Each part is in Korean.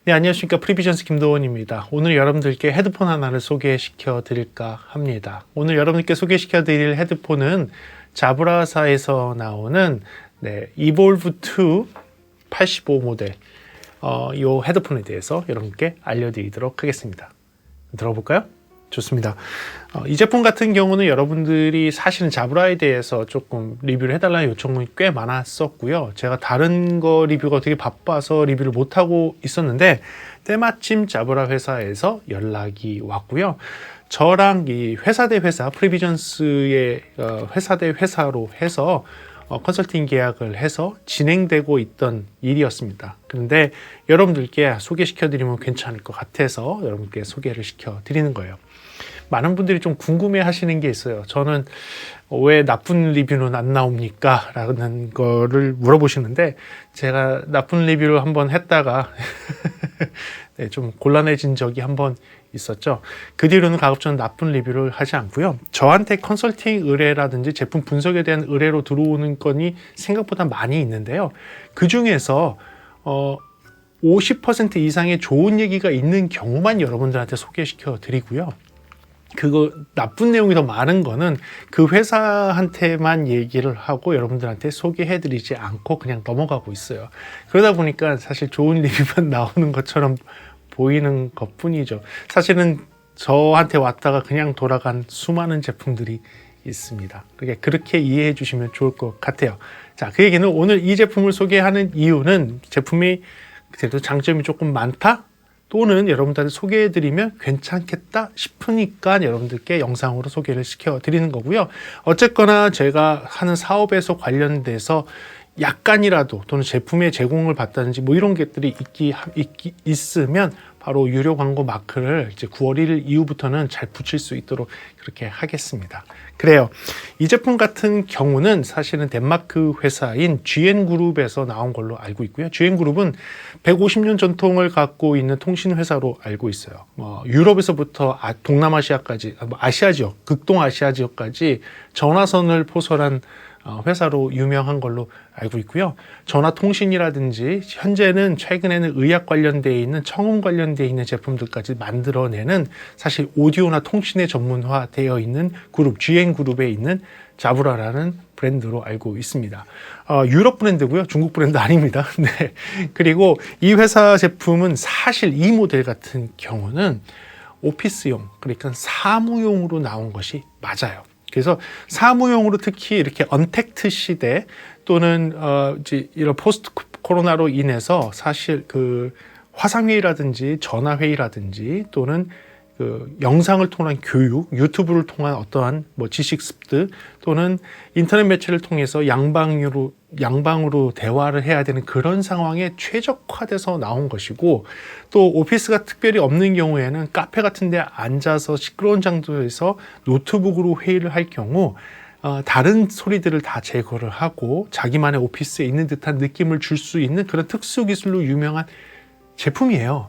네, 안녕하십니까. 프리비전스 김도원입니다. 오늘 여러분들께 헤드폰 하나를 소개시켜 드릴까 합니다. 오늘 여러분들께 소개시켜 드릴 헤드폰은 자브라사에서 나오는 이볼브 2 85 모델 이 헤드폰에 대해서 여러분께 알려드리도록 하겠습니다. 들어볼까요? 좋습니다. 이 제품 같은 경우는 여러분들이 사실은 자브라에 대해서 조금 리뷰를 해달라는 요청이 꽤 많았었고요. 제가 다른 거 리뷰가 되게 바빠서 리뷰를 못하고 있었는데 때마침 자브라 회사에서 연락이 왔고요. 저랑 이 회사 대 회사, 프리비전스의 회사 대 회사로 해서 컨설팅 계약을 해서 진행되고 있던 일이었습니다. 그런데 여러분들께 소개시켜드리면 괜찮을 것 같아서 여러분께 소개를 시켜드리는 거예요. 많은 분들이 좀 궁금해 하시는 게 있어요. 저는 왜 나쁜 리뷰는 안 나옵니까? 라는 거를 물어보시는데 제가 나쁜 리뷰를 한번 했다가 좀 곤란해진 적이 한번 있었죠. 그 뒤로는 가급적 나쁜 리뷰를 하지 않고요. 저한테 컨설팅 의뢰라든지 제품 분석에 대한 의뢰로 들어오는 건이 생각보다 많이 있는데요. 그 중에서 50% 이상의 좋은 얘기가 있는 경우만 여러분들한테 소개시켜 드리고요. 그거 나쁜 내용이 더 많은 거는 그 회사한테만 얘기를 하고 여러분들한테 소개해 드리지 않고 그냥 넘어가고 있어요. 그러다 보니까 사실 좋은 리뷰만 나오는 것처럼 보이는 것 뿐이죠. 사실은 저한테 왔다가 그냥 돌아간 수많은 제품들이 있습니다. 그렇게 이해해 주시면 좋을 것 같아요. 자, 그 얘기는 오늘 이 제품을 소개하는 이유는 제품이 그래도 장점이 조금 많다? 또는 여러분들한테 소개해드리면 괜찮겠다 싶으니까 여러분들께 영상으로 소개를 시켜드리는 거고요. 어쨌거나 제가 하는 사업에서 관련돼서 약간이라도 또는 제품의 제공을 받다든지 뭐 이런 것들이 있으면 바로 유료 광고 마크를 이제 9월 1일 이후부터는 잘 붙일 수 있도록 그렇게 하겠습니다. 그래요. 이 제품 같은 경우는 사실은 덴마크 회사인 GN그룹에서 나온 걸로 알고 있고요. GN그룹은 150년 전통을 갖고 있는 통신 회사로 알고 있어요. 유럽에서부터 동남아시아까지, 아시아 지역, 극동아시아 지역까지 전화선을 포설한 회사로 유명한 걸로 알고 있고요. 전화통신이라든지 현재는 최근에는 의학 관련되어 있는 청음 관련되어 있는 제품들까지 만들어내는 사실 오디오나 통신에 전문화되어 있는 그룹 GN그룹에 있는 자브라라는 브랜드로 알고 있습니다. 유럽 브랜드고요. 중국 브랜드 아닙니다. 네. 그리고 이 회사 제품은 사실 이 모델 같은 경우는 오피스용, 그러니까 사무용으로 나온 것이 맞아요. 그래서 사무용으로 특히 이렇게 언택트 시대 또는 이제 이런 포스트 코로나로 인해서 사실 그 화상회의라든지 전화회의라든지 또는 그 영상을 통한 교육, 유튜브를 통한 어떠한 뭐 지식 습득 또는 인터넷 매체를 통해서 양방으로 대화를 해야 되는 그런 상황에 최적화돼서 나온 것이고, 또 오피스가 특별히 없는 경우에는 카페 같은 데 앉아서 시끄러운 장소에서 노트북으로 회의를 할 경우 다른 소리들을 다 제거를 하고 자기만의 오피스에 있는 듯한 느낌을 줄 수 있는 그런 특수 기술로 유명한 제품이에요.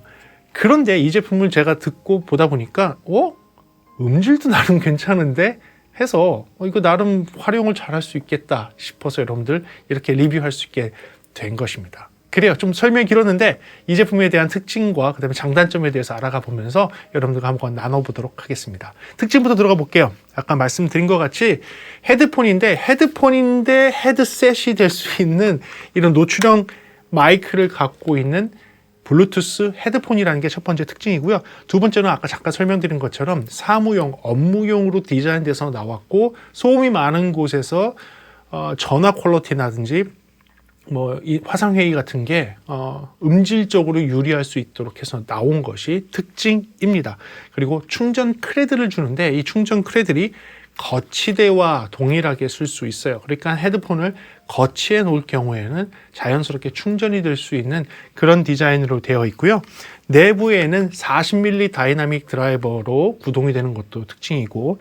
그런데 이 제품을 제가 듣고 보다 보니까 음질도 나름 괜찮은데 해서 이거 나름 활용을 잘할 수 있겠다 싶어서 여러분들 이렇게 리뷰할 수 있게 된 것입니다. 그래요. 좀 설명이 길었는데 이 제품에 대한 특징과 그다음에 장단점에 대해서 알아가 보면서 여러분들과 한번 나눠보도록 하겠습니다. 특징부터 들어가 볼게요. 아까 말씀드린 것 같이 헤드폰인데 헤드셋이 될 수 있는 이런 노출형 마이크를 갖고 있는 블루투스 헤드폰이라는 게 첫 번째 특징이고요. 두 번째는 아까 잠깐 설명드린 것처럼 사무용, 업무용으로 디자인돼서 나왔고 소음이 많은 곳에서 전화 퀄리티라든지 이 화상회의 같은 게 음질적으로 유리할 수 있도록 해서 나온 것이 특징입니다. 그리고 충전 크레드를 주는데 이 충전 크레드들이 거치대와 동일하게 쓸 수 있어요. 그러니까 헤드폰을 거치해 놓을 경우에는 자연스럽게 충전이 될 수 있는 그런 디자인으로 되어 있고요. 내부에는 40mm 다이나믹 드라이버로 구동이 되는 것도 특징이고,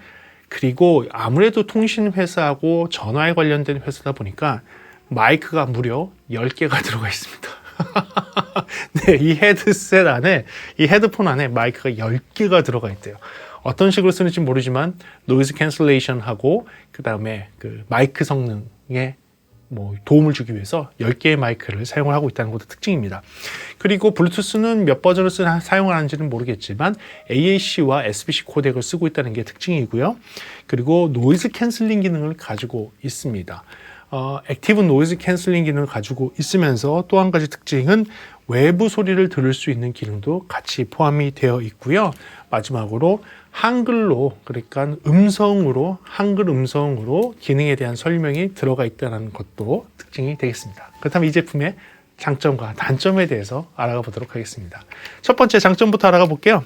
그리고 아무래도 통신 회사하고 전화에 관련된 회사다 보니까 마이크가 무려 10개가 들어가 있습니다. 네, 이 헤드셋 안에, 이 헤드폰 안에 마이크가 10개가 들어가 있대요. 어떤 식으로 쓰는지 모르지만 노이즈 캔슬레이션 하고 그 다음에 그 마이크 성능에 도움을 주기 위해서 10개의 마이크를 사용을 하고 있다는 것도 특징입니다. 그리고 블루투스는 몇 버전을 사용을 하는지는 모르겠지만 AAC와 SBC 코덱을 쓰고 있다는 게 특징이고요. 그리고 노이즈 캔슬링 기능을 가지고 있습니다. 액티브 노이즈 캔슬링 기능을 가지고 있으면서 또 한 가지 특징은 외부 소리를 들을 수 있는 기능도 같이 포함이 되어 있고요. 마지막으로 한글로, 그러니까 한글 음성으로 기능에 대한 설명이 들어가 있다는 것도 특징이 되겠습니다. 그렇다면 이 제품의 장점과 단점에 대해서 알아가 보도록 하겠습니다. 첫 번째 장점부터 알아가 볼게요.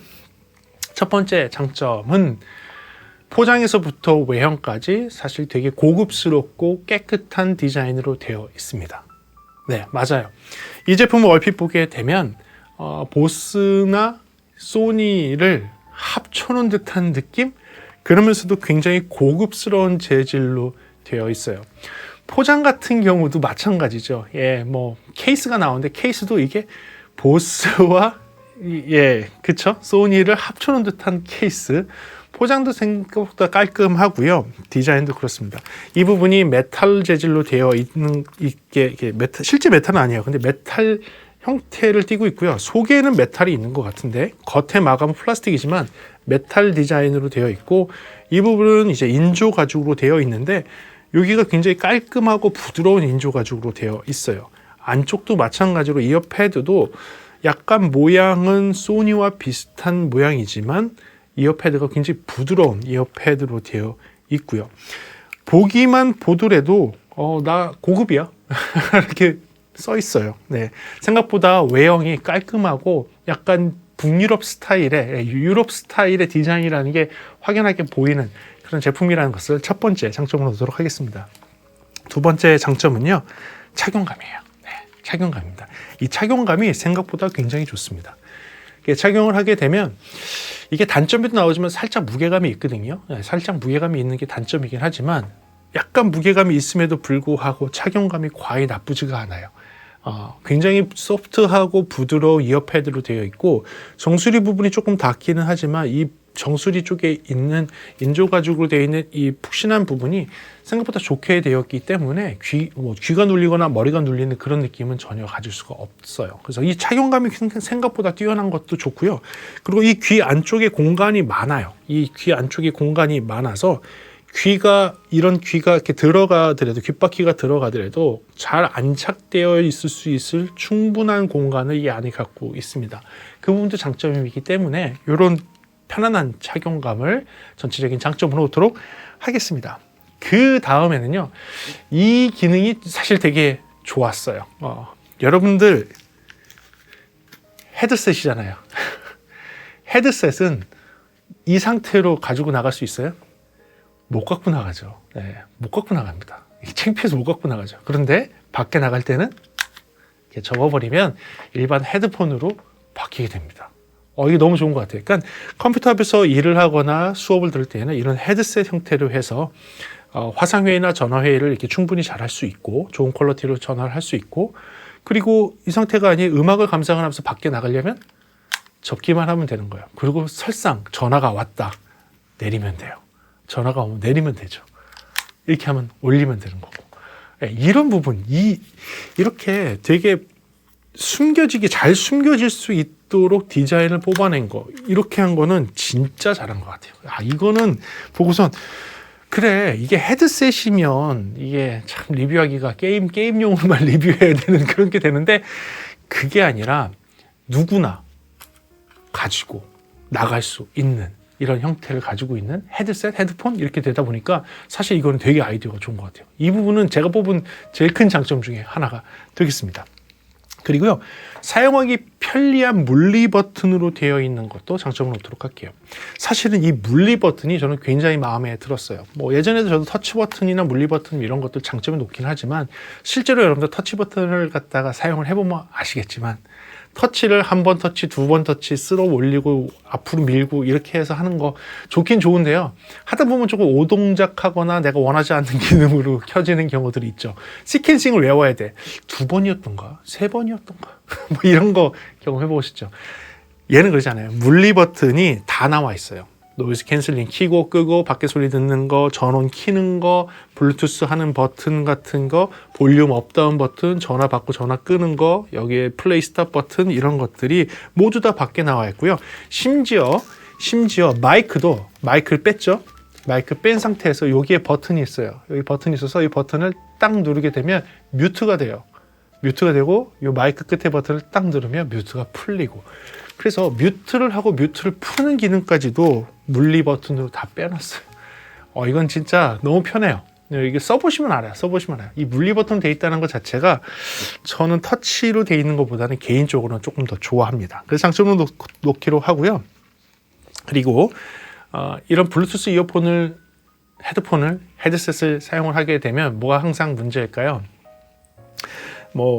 첫 번째 장점은 포장에서부터 외형까지 사실 되게 고급스럽고 깨끗한 디자인으로 되어 있습니다. 네, 맞아요. 이 제품을 얼핏 보게 되면 보스나 소니를 합쳐놓은 듯한 느낌? 그러면서도 굉장히 고급스러운 재질로 되어 있어요. 포장 같은 경우도 마찬가지죠. 케이스가 나오는데 케이스도 이게 보스와 그쵸? 소니를 합쳐놓은 듯한 케이스. 포장도 생각보다 깔끔하고요. 디자인도 그렇습니다. 이 부분이 메탈 재질로 되어 있는 실제 메탈은 아니에요. 근데 메탈 형태를 띠고 있고요. 속에는 메탈이 있는 것 같은데 겉에 마감은 플라스틱이지만 메탈 디자인으로 되어 있고 이 부분은 이제 인조 가죽으로 되어 있는데 여기가 굉장히 깔끔하고 부드러운 인조 가죽으로 되어 있어요. 안쪽도 마찬가지로 이어 패드도 약간 모양은 소니와 비슷한 모양이지만 이어 패드가 굉장히 부드러운 이어 패드로 되어 있고요. 보기만 보더라도 나 고급이야 이렇게 써 있어요. 네, 생각보다 외형이 깔끔하고 약간 북유럽 스타일의 유럽 스타일의 디자인이라는 게 확연하게 보이는 그런 제품이라는 것을 첫 번째 장점으로 두도록 하겠습니다. 두 번째 장점은요, 착용감이에요. 네, 착용감입니다. 이 착용감이 생각보다 굉장히 좋습니다. 착용을 하게 되면 이게 단점에도 나오지만 살짝 무게감이 있거든요. 살짝 무게감이 있는 게 단점이긴 하지만 약간 무게감이 있음에도 불구하고 착용감이 과히 나쁘지가 않아요. 굉장히 소프트하고 부드러운 이어패드로 되어 있고 정수리 부분이 조금 닿기는 하지만 이 정수리 쪽에 있는 인조 가죽으로 되어 있는 이 푹신한 부분이 생각보다 좋게 되었기 때문에 귀가 눌리거나 머리가 눌리는 그런 느낌은 전혀 가질 수가 없어요. 그래서 이 착용감이 생각보다 뛰어난 것도 좋고요. 그리고 이 귀 안쪽에 공간이 많아요. 이 귀 안쪽에 공간이 많아서 이런 귀가 이렇게 들어가더라도, 귓바퀴가 들어가더라도 잘 안착되어 있을 수 있을 충분한 공간을 이 안에 갖고 있습니다. 그 부분도 장점이기 때문에 이런 편안한 착용감을 전체적인 장점으로 두도록 하겠습니다. 그 다음에는요, 이 기능이 사실 되게 좋았어요. 여러분들 헤드셋이잖아요. 헤드셋은 이 상태로 가지고 나갈 수 있어요? 못 갖고 나가죠. 네, 못 갖고 나갑니다. 창피해서 못 갖고 나가죠. 그런데 밖에 나갈 때는 이렇게 접어버리면 일반 헤드폰으로 바뀌게 됩니다. 이게 너무 좋은 것 같아요. 그러니까 컴퓨터 앞에서 일을 하거나 수업을 들을 때는 이런 헤드셋 형태로 해서 화상회의나 전화회의를 이렇게 충분히 잘 할 수 있고 좋은 퀄리티로 전화를 할 수 있고, 그리고 이 상태가 아닌 음악을 감상을 하면서 밖에 나가려면 접기만 하면 되는 거예요. 그리고 설상 전화가 왔다 내리면 돼요. 전화가 오면 내리면 되죠. 이렇게 하면 올리면 되는 거고. 이런 부분, 이렇게 되게 잘 숨겨질 수 있도록 디자인을 뽑아낸 거, 이렇게 한 거는 진짜 잘한 것 같아요. 이거는 보고선 그래, 이게 헤드셋이면 이게 참 리뷰하기가 게임용으로만 리뷰해야 되는 그런 게 되는데, 그게 아니라 누구나 가지고 나갈 수 있는 이런 형태를 가지고 있는 헤드셋, 헤드폰 이렇게 되다 보니까 사실 이거는 되게 아이디어가 좋은 것 같아요. 이 부분은 제가 뽑은 제일 큰 장점 중에 하나가 되겠습니다. 그리고요, 사용하기 편리한 물리 버튼으로 되어 있는 것도 장점으로 놓도록 할게요. 사실은 이 물리 버튼이 저는 굉장히 마음에 들었어요. 예전에도 저도 터치 버튼이나 물리 버튼 이런 것들 장점이 높긴 하지만 실제로 여러분들 터치 버튼을 갖다가 사용을 해보면 아시겠지만 터치를 한 번 터치, 두 번 터치, 쓸어 올리고 앞으로 밀고 이렇게 해서 하는 거 좋긴 좋은데요. 하다 보면 조금 오동작하거나 내가 원하지 않는 기능으로 켜지는 경우들이 있죠. 시퀀싱을 외워야 돼. 2번이었던가? 3번이었던가? 이런 거 경험해 보시죠. 얘는 그러잖아요. 물리 버튼이 다 나와 있어요. 노이즈 캔슬링 키고 끄고 밖에 소리 듣는 거, 전원 키는 거, 블루투스 하는 버튼 같은 거, 볼륨 업다운 버튼, 전화 받고 전화 끄는 거, 여기에 플레이 스탑 버튼 이런 것들이 모두 다 밖에 나와 있고요. 심지어 마이크를 뺐죠. 마이크 뺀 상태에서 여기에 버튼이 있어요. 여기 버튼이 있어서 이 버튼을 딱 누르게 되면 뮤트가 돼요. 뮤트가 되고 이 마이크 끝에 버튼을 딱 누르면 뮤트가 풀리고, 그래서 뮤트를 하고 뮤트를 푸는 기능까지도 물리 버튼으로 다 빼놨어요. 이건 진짜 너무 편해요. 이게 써보시면 알아요. 이 물리 버튼 돼 있다는 것 자체가 저는 터치로 돼 있는 것보다는 개인적으로는 조금 더 좋아합니다. 그래서 장점으로 놓기로 하고요. 그리고 이런 블루투스 헤드셋을 사용을 하게 되면 뭐가 항상 문제일까요?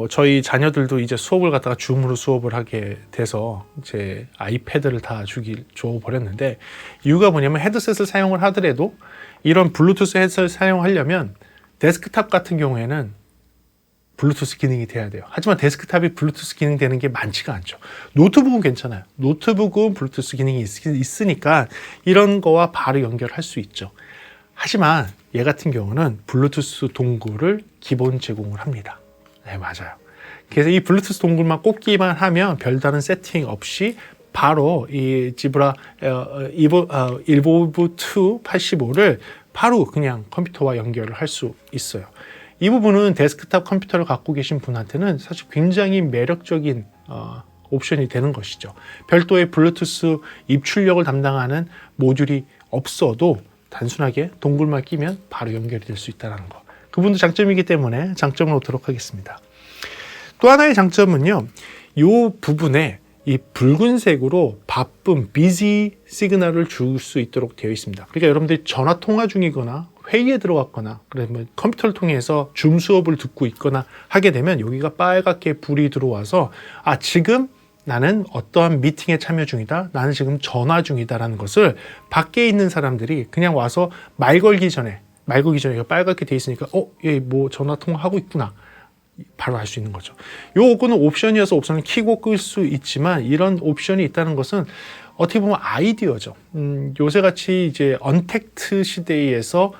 저희 자녀들도 이제 수업을 갖다가 줌으로 수업을 하게 돼서 제 아이패드를 다 줘버렸는데, 이유가 뭐냐면 헤드셋을 사용을 하더라도 이런 블루투스 헤드셋을 사용하려면 데스크탑 같은 경우에는 블루투스 기능이 돼야 돼요. 하지만 데스크탑이 블루투스 기능 되는 게 많지가 않죠. 노트북은 괜찮아요. 노트북은 블루투스 기능이 있으니까 이런 거와 바로 연결할 수 있죠. 하지만 얘 같은 경우는 블루투스 동굴을 기본 제공을 합니다. 네, 맞아요. 그래서 이 블루투스 동굴만 꽂기만 하면 별다른 세팅 없이 바로 이 지브라 일보브 2 85를 바로 그냥 컴퓨터와 연결을 할 수 있어요. 이 부분은 데스크탑 컴퓨터를 갖고 계신 분한테는 사실 굉장히 매력적인 옵션이 되는 것이죠. 별도의 블루투스 입출력을 담당하는 모듈이 없어도 단순하게 동굴만 끼면 바로 연결이 될 수 있다는 거. 그분도 장점이기 때문에 장점을 놓도록 하겠습니다. 또 하나의 장점은요, 이 부분에 이 붉은색으로 바쁨, busy 시그널을 줄 수 있도록 되어 있습니다. 그러니까 여러분들이 전화 통화 중이거나 회의에 들어갔거나 그러면 컴퓨터를 통해서 줌 수업을 듣고 있거나 하게 되면 여기가 빨갛게 불이 들어와서 지금 나는 어떠한 미팅에 참여 중이다, 나는 지금 전화 중이다라는 것을 밖에 있는 사람들이 그냥 와서 말 걸기 전에 빨갛게 돼 있으니까 얘 뭐 전화 통화하고 있구나, 바로 알 수 있는 거죠. 요거는 옵션이어서 옵션을 켜고 끌 수 있지만, 이런 옵션이 있다는 것은 어떻게 보면 아이디어죠. 요새같이 이제 언택트 시대에서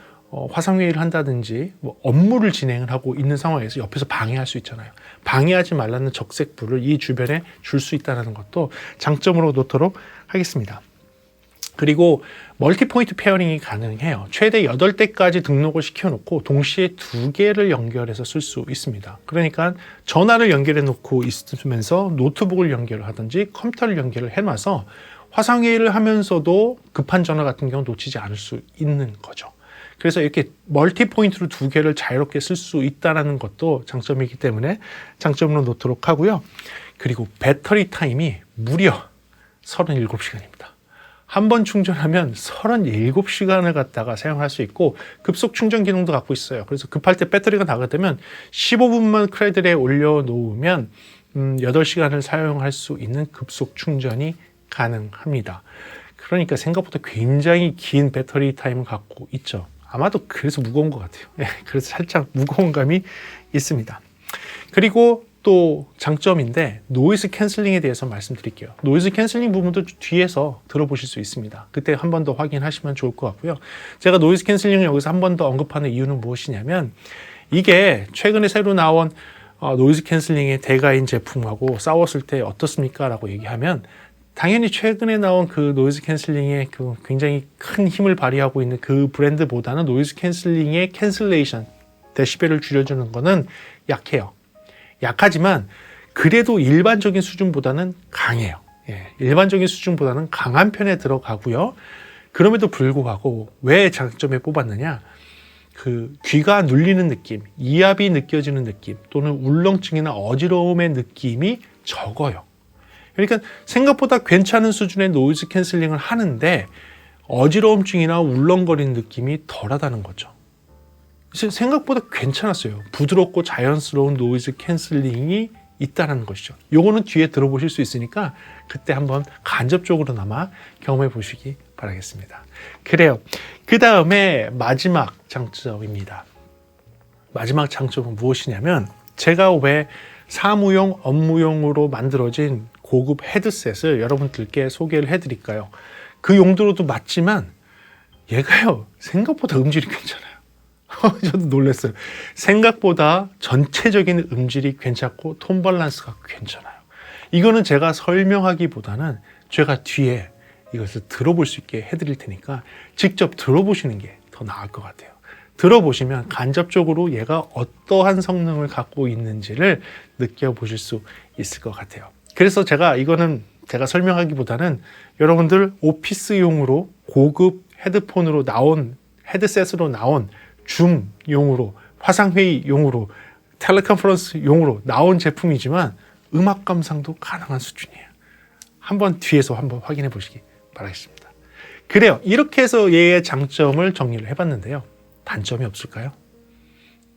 화상회의를 한다든지 업무를 진행을 하고 있는 상황에서 옆에서 방해할 수 있잖아요. 방해하지 말라는 적색불을 이 주변에 줄 수 있다는 것도 장점으로 놓도록 하겠습니다. 그리고 멀티포인트 페어링이 가능해요. 최대 8대까지 등록을 시켜놓고 동시에 2개를 연결해서 쓸 수 있습니다. 그러니까 전화를 연결해 놓고 있으면서 노트북을 연결하든지 컴퓨터를 연결을 해놔서 화상회의를 하면서도 급한 전화 같은 경우 놓치지 않을 수 있는 거죠. 그래서 이렇게 멀티포인트로 2개를 자유롭게 쓸 수 있다는 것도 장점이기 때문에 장점으로 놓도록 하고요. 그리고 배터리 타임이 무려 37시간입니다. 한 번 충전하면 37시간을 갖다가 사용할 수 있고, 급속 충전 기능도 갖고 있어요. 그래서 급할 때 배터리가 나가되면 15분만 크레들에 올려놓으면 8시간을 사용할 수 있는 급속 충전이 가능합니다. 그러니까 생각보다 굉장히 긴 배터리 타임을 갖고 있죠. 아마도 그래서 무거운 것 같아요. 그래서 살짝 무거운 감이 있습니다. 그리고 또 장점인데, 노이즈 캔슬링에 대해서 말씀드릴게요. 노이즈 캔슬링 부분도 뒤에서 들어보실 수 있습니다. 그때 한 번 더 확인하시면 좋을 것 같고요. 제가 노이즈 캔슬링을 여기서 한 번 더 언급하는 이유는 무엇이냐면, 이게 최근에 새로 나온 노이즈 캔슬링의 대가인 제품하고 싸웠을 때 어떻습니까? 라고 얘기하면, 당연히 최근에 나온 그 노이즈 캔슬링의 그 굉장히 큰 힘을 발휘하고 있는 그 브랜드보다는 노이즈 캔슬링의 캔슬레이션, 데시벨을 줄여주는 거는 약해요. 약하지만 그래도 일반적인 수준보다는 강해요. 일반적인 수준보다는 강한 편에 들어가고요. 그럼에도 불구하고 왜 장점에 뽑았느냐? 그 귀가 눌리는 느낌, 이압이 느껴지는 느낌, 또는 울렁증이나 어지러움의 느낌이 적어요. 그러니까 생각보다 괜찮은 수준의 노이즈 캔슬링을 하는데 어지러움증이나 울렁거리는 느낌이 덜하다는 거죠. 생각보다 괜찮았어요. 부드럽고 자연스러운 노이즈 캔슬링이 있다는 것이죠. 요거는 뒤에 들어보실 수 있으니까 그때 한번 간접적으로나마 경험해 보시기 바라겠습니다. 그래요. 그 다음에 마지막 장점입니다. 마지막 장점은 무엇이냐면, 제가 왜 사무용, 업무용으로 만들어진 고급 헤드셋을 여러분들께 소개를 해드릴까요? 그 용도로도 맞지만 얘가요 생각보다 음질이 괜찮아요. 저도 놀랐어요. 생각보다 전체적인 음질이 괜찮고 톤 밸런스가 괜찮아요. 이거는 제가 설명하기보다는 제가 뒤에 이것을 들어볼 수 있게 해드릴 테니까 직접 들어보시는 게 더 나을 것 같아요. 들어보시면 간접적으로 얘가 어떠한 성능을 갖고 있는지를 느껴보실 수 있을 것 같아요. 그래서 이거는 제가 설명하기보다는 여러분들 오피스용으로 고급 헤드폰으로 나온 헤드셋으로 나온 줌용으로 화상회의용으로 텔레컨퍼런스용으로 나온 제품이지만 음악 감상도 가능한 수준이에요. 한번 뒤에서 한번 확인해 보시기 바라겠습니다. 그래요. 이렇게 해서 얘의 장점을 정리를 해봤는데요. 단점이 없을까요?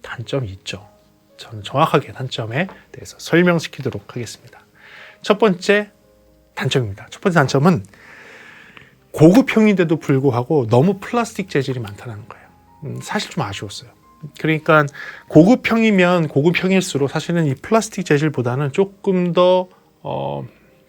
단점이 있죠. 저는 정확하게 단점에 대해서 설명시키도록 하겠습니다. 첫 번째 단점입니다. 첫 번째 단점은 고급형인데도 불구하고 너무 플라스틱 재질이 많다는 거예요. 사실 좀 아쉬웠어요. 그러니까 고급형이면 고급형일수록 사실은 이 플라스틱 재질보다는 조금 더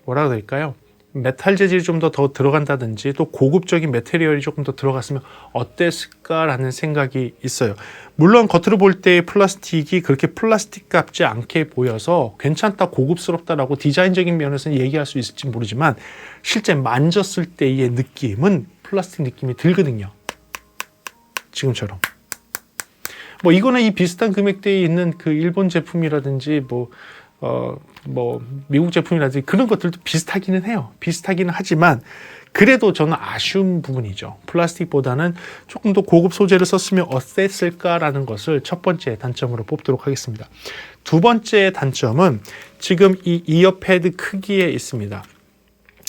뭐라 해야 될까요? 메탈 재질이 좀 더 들어간다든지 또 고급적인 매테리얼이 조금 더 들어갔으면 어땠을까라는 생각이 있어요. 물론 겉으로 볼 때 플라스틱이 그렇게 플라스틱 같지 않게 보여서 괜찮다, 고급스럽다라고 디자인적인 면에서는 얘기할 수 있을지 모르지만 실제 만졌을 때의 느낌은 플라스틱 느낌이 들거든요. 지금처럼. 뭐 이거는 이 비슷한 금액대에 있는 그 일본 제품이라든지 미국 제품이라든지 그런 것들도 비슷하기는 해요. 비슷하기는 하지만 그래도 저는 아쉬운 부분이죠. 플라스틱보다는 조금 더 고급 소재를 썼으면 어땠을까라는 것을 첫 번째 단점으로 뽑도록 하겠습니다. 두 번째 단점은 지금 이 이어패드 크기에 있습니다.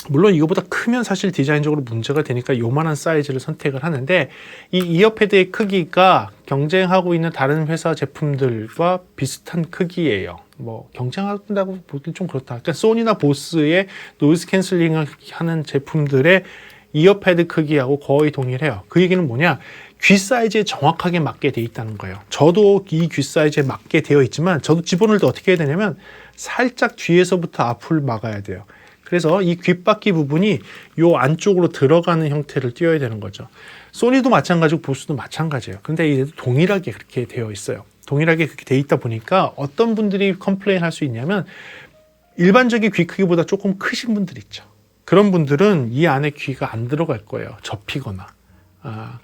물론 이거보다 크면 사실 디자인적으로 문제가 되니까 요만한 사이즈를 선택을 하는데 이 이어패드의 크기가 경쟁하고 있는 다른 회사 제품들과 비슷한 크기예요. 뭐 경쟁한다고 보기는 좀 그렇다. 그러니까 소니나 보스의 노이즈 캔슬링을 하는 제품들의 이어패드 크기하고 거의 동일해요. 그 얘기는 뭐냐? 귀 사이즈에 정확하게 맞게 돼 있다는 거예요. 저도 이 귀 사이즈에 맞게 되어 있지만 저도 집어넣을 때 어떻게 해야 되냐면 살짝 뒤에서부터 앞을 막아야 돼요. 그래서 이 귓바퀴 부분이 요 안쪽으로 들어가는 형태를 띄어야 되는 거죠. 소니도 마찬가지고 보스도 마찬가지예요. 근데 이제 동일하게 그렇게 되어 있어요. 동일하게 그렇게 되어 있다 보니까 어떤 분들이 컴플레인 할 수 있냐면 일반적인 귀 크기보다 조금 크신 분들 있죠. 그런 분들은 이 안에 귀가 안 들어갈 거예요. 접히거나.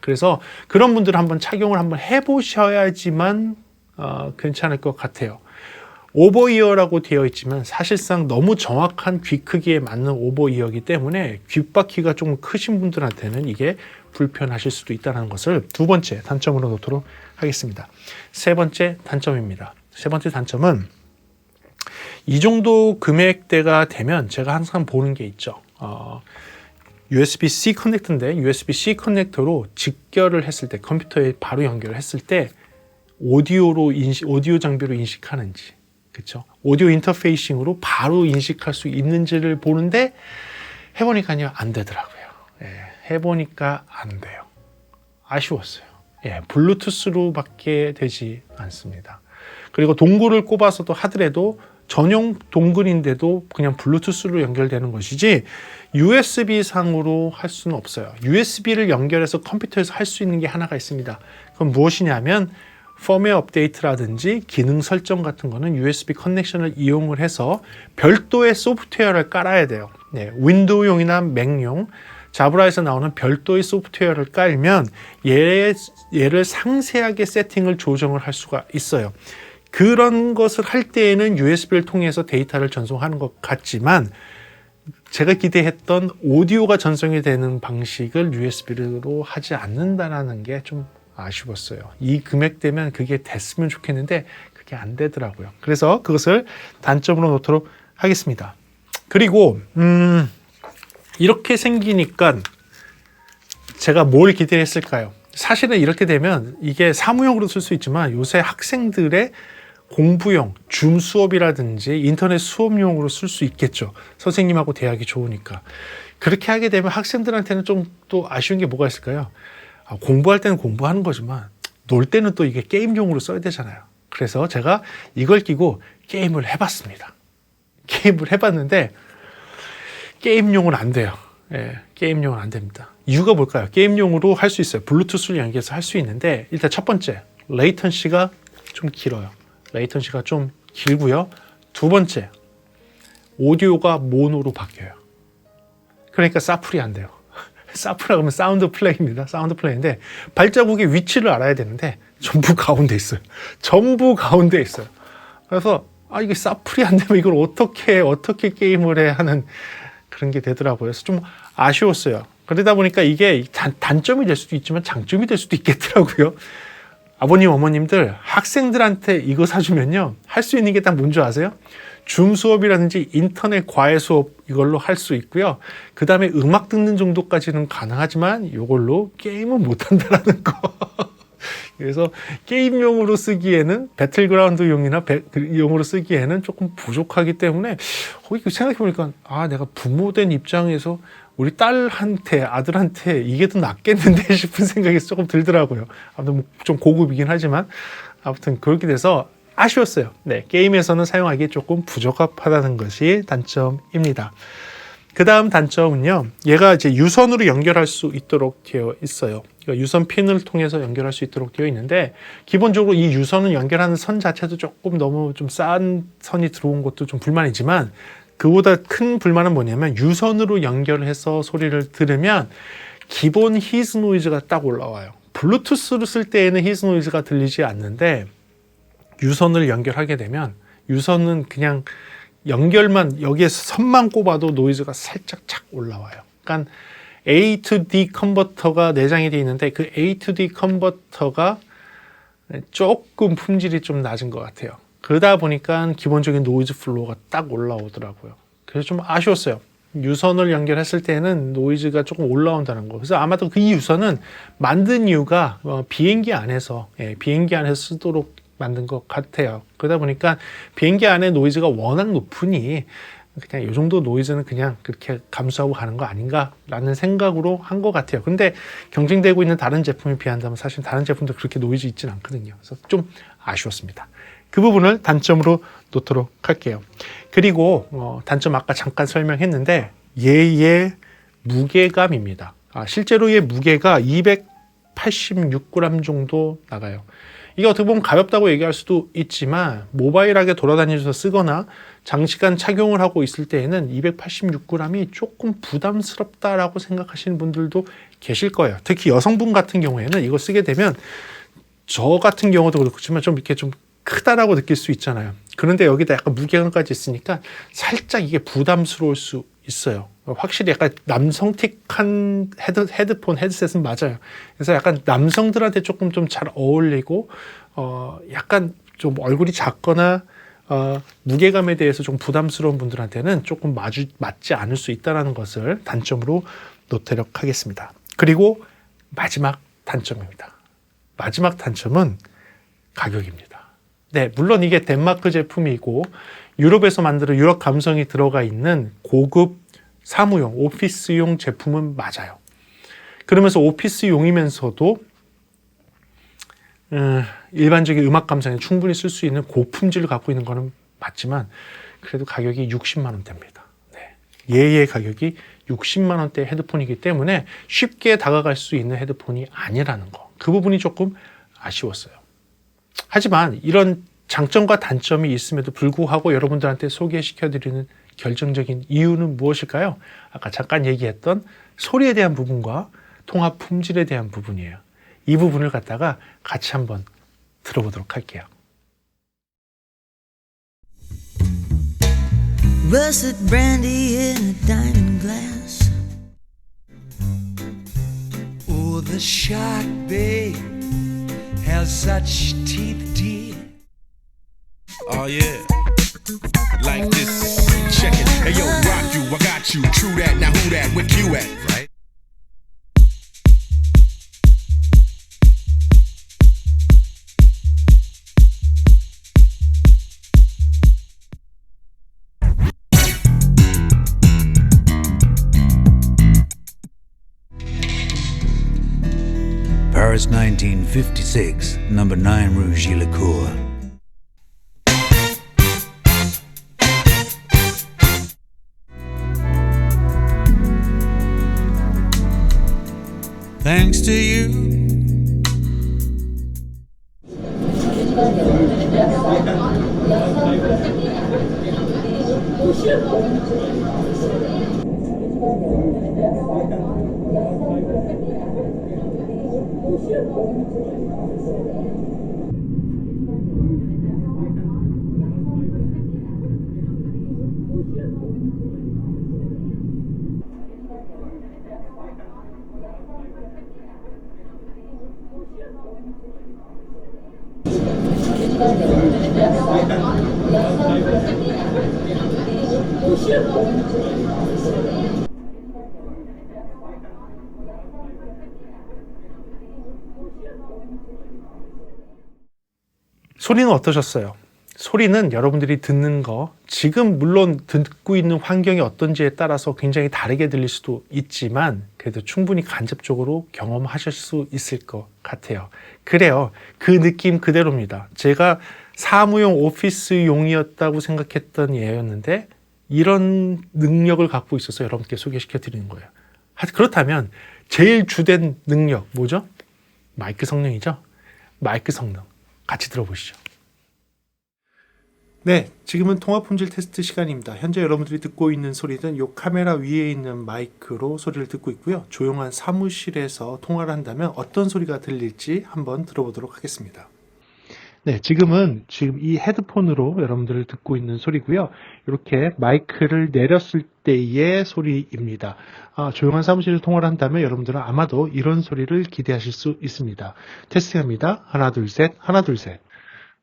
그래서 그런 분들은 한번 착용을 한번 해보셔야지만 괜찮을 것 같아요. 오버이어라고 되어 있지만 사실상 너무 정확한 귀 크기에 맞는 오버이어이기 때문에 귓바퀴가 좀 크신 분들한테는 이게 불편하실 수도 있다는 것을 두 번째 단점으로 놓도록 하겠습니다. 세 번째 단점입니다. 세 번째 단점은 이 정도 금액대가 되면 제가 항상 보는 게 있죠. USB-C 커넥터인데 USB-C 커넥터로 직결을 했을 때 컴퓨터에 바로 연결을 했을 때 오디오 장비로 인식하는지 그렇죠? 오디오 인터페이싱으로 바로 인식할 수 있는지를 보는데 해보니까요 안 되더라고요. 해보니까 안 돼요. 아쉬웠어요. 블루투스로밖에 되지 않습니다. 그리고 동굴을 꼽아서도 하더라도 전용 동굴인데도 그냥 블루투스로 연결되는 것이지 USB 상으로 할 수는 없어요. USB를 연결해서 컴퓨터에서 할 수 있는 게 하나가 있습니다. 그건 무엇이냐면 펌웨어 업데이트라든지 기능 설정 같은 거는 USB 커넥션을 이용을 해서 별도의 소프트웨어를 깔아야 돼요. 윈도우용이나 맥용, 자브라에서 나오는 별도의 소프트웨어를 깔면 얘를 상세하게 세팅을 조정을 할 수가 있어요. 그런 것을 할 때에는 USB를 통해서 데이터를 전송하는 것 같지만 제가 기대했던 오디오가 전송이 되는 방식을 USB로 하지 않는다는 게 좀 아쉬웠어요. 이 금액대면 그게 됐으면 좋겠는데 그게 안 되더라고요. 그래서 그것을 단점으로 놓도록 하겠습니다. 그리고 이렇게 생기니까 제가 뭘 기대했을까요? 사실은 이렇게 되면 이게 사무용으로 쓸 수 있지만 요새 학생들의 공부용, 줌 수업이라든지 인터넷 수업용으로 쓸 수 있겠죠. 선생님하고 대하기 좋으니까. 그렇게 하게 되면 학생들한테는 좀 또 아쉬운 게 뭐가 있을까요? 공부할 때는 공부하는 거지만 놀 때는 또 이게 게임용으로 써야 되잖아요. 그래서 제가 이걸 끼고 게임을 해봤습니다. 게임을 해봤는데 게임용은 안 돼요. 게임용은 안 됩니다. 이유가 뭘까요? 게임용으로 할 수 있어요. 블루투스를 연결해서 할 수 있는데 일단 첫 번째, 레이턴시가 좀 길어요. 레이턴시가 좀 길고요. 두 번째, 오디오가 모노로 바뀌어요. 그러니까 사플이 안 돼요. 사플이라고 하면 사운드 플레이입니다. 사운드 플레이인데 발자국의 위치를 알아야 되는데 전부 가운데 있어요. 전부 가운데 있어요. 그래서 이게 사플이 안 되면 이걸 어떻게 게임을 해 하는 그런 게 되더라고요. 그래서 좀 아쉬웠어요. 그러다 보니까 이게 단점이 될 수도 있지만 장점이 될 수도 있겠더라고요. 아버님, 어머님들 학생들한테 이거 사주면요. 할 수 있는 게 딱 뭔지 아세요? 줌 수업이라든지 인터넷 과외 수업 이걸로 할 수 있고요. 그 다음에 음악 듣는 정도까지는 가능하지만 이걸로 게임은 못한다라는 거. 그래서 게임용으로 쓰기에는 배틀그라운드용이나 용으로 쓰기에는 조금 부족하기 때문에 생각해보니까 내가 부모된 입장에서 우리 딸한테 아들한테 이게 더 낫겠는데 싶은 생각이 조금 들더라고요. 아무튼 좀 고급이긴 하지만 아무튼 그렇게 돼서 아쉬웠어요. 네, 게임에서는 사용하기 조금 부적합하다는 것이 단점입니다. 그 다음 단점은요, 얘가 이제 유선으로 연결할 수 있도록 되어 있어요. 그러니까 유선 핀을 통해서 연결할 수 있도록 되어 있는데, 기본적으로 이 유선을 연결하는 선 자체도 조금 너무 좀 싼 선이 들어온 것도 좀 불만이지만, 그보다 큰 불만은 뭐냐면, 유선으로 연결해서 소리를 들으면 기본 히즈 노이즈가 딱 올라와요. 블루투스로 쓸 때에는 히즈 노이즈가 들리지 않는데, 유선을 연결하게 되면 유선은 그냥 연결만 여기에서 선만 꼽아도 노이즈가 살짝 착 올라와요. 그러니까 A to D 컨버터가 내장이 되어 있는데 그 A to D 컨버터가 조금 품질이 좀 낮은 것 같아요. 그러다 보니까 기본적인 노이즈 플로우가 딱 올라오더라고요. 그래서 좀 아쉬웠어요. 유선을 연결했을 때는 노이즈가 조금 올라온다는 거. 그래서 아마도 그 유선은 만든 이유가 비행기 안에서 쓰도록 만든 것 같아요. 그러다 보니까 비행기 안에 노이즈가 워낙 높으니 그냥 이 정도 노이즈는 그냥 그렇게 감수하고 가는 거 아닌가라는 생각으로 한 것 같아요. 근데 경쟁되고 있는 다른 제품에 비한다면 사실 다른 제품도 그렇게 노이즈 있진 않거든요. 그래서 좀 아쉬웠습니다. 그 부분을 단점으로 놓도록 할게요. 그리고 단점 아까 잠깐 설명했는데 얘의 무게감입니다. 실제로 얘 무게가 286g 정도 나가요. 이게 어떻게 보면 가볍다고 얘기할 수도 있지만 모바일하게 돌아다니면서 쓰거나 장시간 착용을 하고 있을 때에는 286g이 조금 부담스럽다라고 생각하시는 분들도 계실 거예요. 특히 여성분 같은 경우에는 이거 쓰게 되면 저 같은 경우도 그렇지만 좀 이렇게 좀 크다라고 느낄 수 있잖아요. 그런데 여기다 약간 무게감까지 있으니까 살짝 이게 부담스러울 수 있어요. 확실히 약간 남성틱한 헤드셋은 맞아요. 그래서 약간 남성들한테 조금 좀 잘 어울리고 약간 좀 얼굴이 작거나 무게감에 대해서 좀 부담스러운 분들한테는 조금 맞지 않을 수 있다는 것을 단점으로 놓도록 하겠습니다. 그리고 마지막 단점입니다. 마지막 단점은 가격입니다. 네, 물론 이게 덴마크 제품이고 유럽에서 만들어 유럽 감성이 들어가 있는 고급 사무용, 오피스용 제품은 맞아요. 그러면서 오피스용이면서도 일반적인 음악 감상에 충분히 쓸 수 있는 고품질을 갖고 있는 거는 맞지만 그래도 가격이 60만 원대입니다. 네. 얘의 가격이 60만 원대 헤드폰이기 때문에 쉽게 다가갈 수 있는 헤드폰이 아니라는 거. 그 부분이 조금 아쉬웠어요. 하지만 이런 장점과 단점이 있음에도 불구하고 여러분들한테 소개시켜드리는 결정적인 이유는 무엇일까요? 아까 잠깐 얘기했던 소리에 대한 부분과 통화 품질에 대한 부분이에요. 이 부분을 갖다가 같이 한번 들어보도록 할게요. Russet brandy in a diamond glass. Oh, the shark, babe, has such teeth, dear. Oh, yeah. Like this. Check it. Hey, yo, rock you. I got you. True that. Now who that? Where Q at? Right? Paris 1956, number 9 Rue Gillicourt. thanks to you. 소리는 어떠셨어요? 소리는 여러분들이 듣는 거, 지금 물론 듣고 있는 환경이 어떤지에 따라서 굉장히 다르게 들릴 수도 있지만 그래도 충분히 간접적으로 경험하실 수 있을 것 같아요. 그래요. 그 느낌 그대로입니다. 제가 사무용 오피스용이었다고 생각했던 예였는데 이런 능력을 갖고 있어서 여러분께 소개시켜 드리는 거예요. 그렇다면 제일 주된 능력 뭐죠? 마이크 성능이죠? 마이크 성능 같이 들어보시죠. 네, 지금은 통화 품질 테스트 시간입니다. 현재 여러분들이 듣고 있는 소리는 이 카메라 위에 있는 마이크로 소리를 듣고 있고요. 조용한 사무실에서 통화를 한다면 어떤 소리가 들릴지 한번 들어보도록 하겠습니다. 네, 지금 이 헤드폰으로 여러분들을 듣고 있는 소리고요. 이렇게 마이크를 내렸을 때의 소리입니다. 조용한 사무실에서 통화를 한다면 여러분들은 아마도 이런 소리를 기대하실 수 있습니다. 테스트합니다. 하나, 둘, 셋, 하나, 둘, 셋.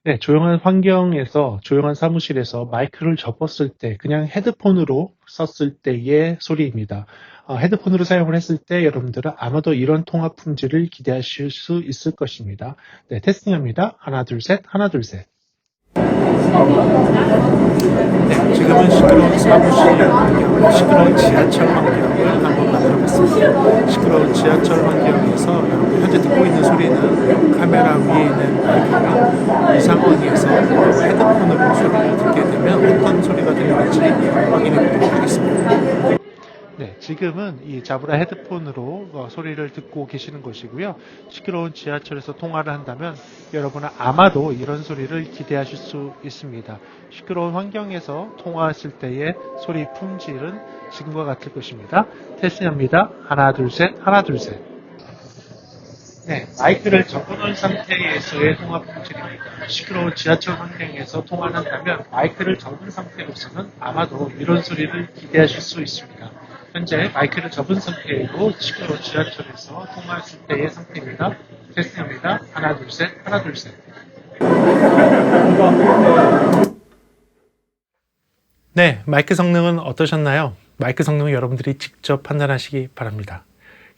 네, 조용한 환경에서, 조용한 사무실에서 마이크를 접었을 때, 그냥 헤드폰으로 썼을 때의 소리입니다. 헤드폰으로 사용을 했을 때 여러분들은 아마도 이런 통화 품질을 기대하실 수 있을 것입니다. 네, 테스팅합니다. 하나, 둘, 셋, 하나, 둘, 셋. 네, 지금은 시끄러운 사무실 환경, 시끄러운 지하철 환경을 한번 만들어봤습니다. 시끄러운 지하철 환경에서 여러분 현재 듣고 있는 소리는 카메라 위에 있는 마이크가 이 상황에서 헤드폰으로 소리를 듣게 되면 어떤 소리가 들리는지 확인해 보도록 하겠습니다. 네, 지금은 이 자브라 헤드폰으로 소리를 듣고 계시는 것이고요. 시끄러운 지하철에서 통화를 한다면 여러분은 아마도 이런 소리를 기대하실 수 있습니다. 시끄러운 환경에서 통화했을 때의 소리 품질은 지금과 같을 것입니다. 테스트합니다. 하나, 둘, 셋, 하나, 둘, 셋. 네, 마이크를 접어놓은 상태에서의 통화 품질입니다. 시끄러운 지하철 환경에서 통화를 한다면 마이크를 접은 상태로서는 아마도 이런 소리를 기대하실 수 있습니다. 현재 마이크를 접은 상태로 시끄러운 지하철에서 통화했을 때의 상태입니다. 테스트합니다. 하나, 둘, 셋, 하나, 둘, 셋. 네, 마이크 성능은 어떠셨나요? 마이크 성능은 여러분들이 직접 판단하시기 바랍니다.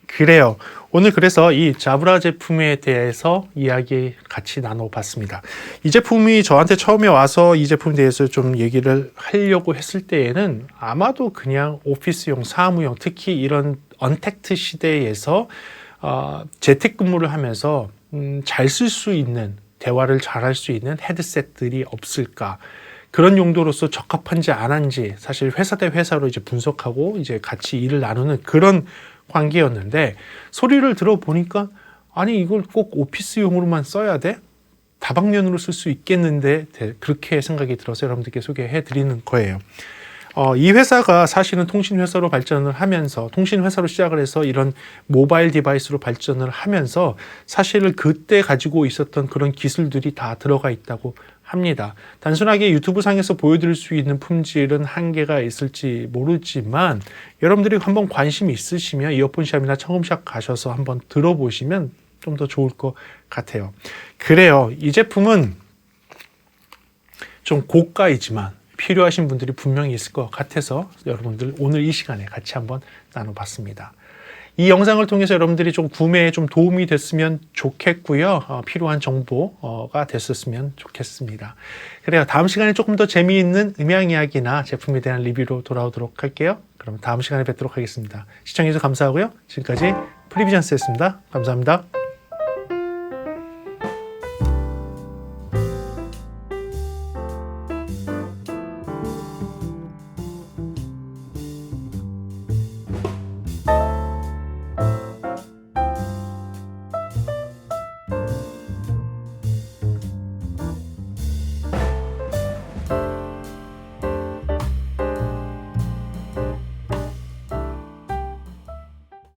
그래요. 오늘 그래서 이 자브라 제품에 대해서 이야기 같이 나눠봤습니다. 이 제품이 저한테 처음에 와서 이 제품에 대해서 좀 얘기를 하려고 했을 때에는 아마도 그냥 오피스용, 사무용, 특히 이런 언택트 시대에서 재택근무를 하면서 잘 쓸 수 있는, 대화를 잘 할 수 있는 헤드셋들이 없을까. 그런 용도로서 적합한지 안 한지 사실 회사 대 회사로 이제 분석하고 이제 같이 일을 나누는 그런 관계였는데 소리를 들어보니까 아니 이걸 꼭 오피스용으로만 써야 돼? 다방면으로 쓸 수 있겠는데 그렇게 생각이 들어서 여러분들께 소개해 드리는 거예요. 이 회사가 사실은 통신회사로 발전을 하면서 통신회사로 시작을 해서 이런 모바일 디바이스로 발전을 하면서 사실 그때 가지고 있었던 그런 기술들이 다 들어가 있다고 합니다. 단순하게 유튜브 상에서 보여드릴 수 있는 품질은 한계가 있을지 모르지만 여러분들이 한번 관심이 있으시면 이어폰샵이나 청음샵 가셔서 한번 들어보시면 좀 더 좋을 것 같아요. 그래요. 이 제품은 좀 고가이지만 필요하신 분들이 분명히 있을 것 같아서 여러분들 오늘 이 시간에 같이 한번 나눠봤습니다. 이 영상을 통해서 여러분들이 좀 구매에 좀 도움이 됐으면 좋겠고요. 필요한 정보가 됐었으면 좋겠습니다. 그래요. 다음 시간에 조금 더 재미있는 음향 이야기나 제품에 대한 리뷰로 돌아오도록 할게요. 그럼 다음 시간에 뵙도록 하겠습니다. 시청해주셔서 감사하고요. 지금까지 프리비전스였습니다. 감사합니다.